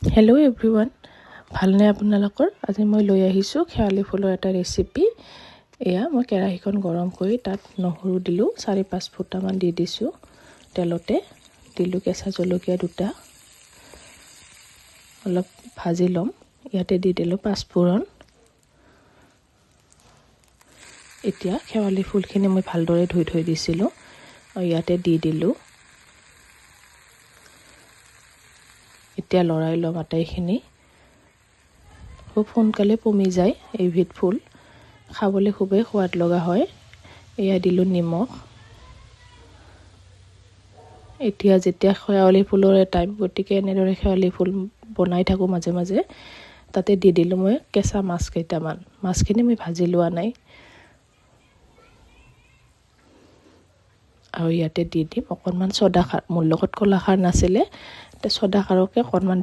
Hello' everyone, ভালনে আপোনালোকৰ? আজি মই লৈ আহিছোঁ শেৱালি ফুলৰ এটা ৰেচিপি। এয়া মই কেৰাহীখন গৰম কৰি তাত নহৰু দিলোঁ, 4-5 ফুটামান দি দিছোঁ। তেলতে দিলোঁ কেঁচা জলকীয়া 2টা, অলপ ভাজি ল'ম। ইয়াতে দি দিলোঁ 5 ফুৰণ। এতিয়া শেৱালি ফুলখিনি মই ভালদৰে ধুই থৈ দিছিলোঁ আৰু ইয়াতে দি দিলোঁ। এতিয়া লৰাই ল'ম আটাইখিনি। খুব সোনকালে পমি যায় এইবিধ ফুল, খাবলৈ খুবেই সোৱাদ লগা হয়। এয়া দিলোঁ নিমখ। এতিয়া যেতিয়া শেৱালি ফুলৰে টাইম, গতিকে এনেদৰে শেৱালি ফুল বনাই থাকোঁ মাজে মাজে। তাতে দি দিলোঁ মই কেঁচা মাছ কেইটামান। মাছখিনি মই ভাজি লোৱা নাই। আৰু ইয়াতে দি দিম অকণমান চ'দা খাৰ। মোৰ লগত কলাখাৰ নাছিলে, চ'দা খাৰকে অকণমান দি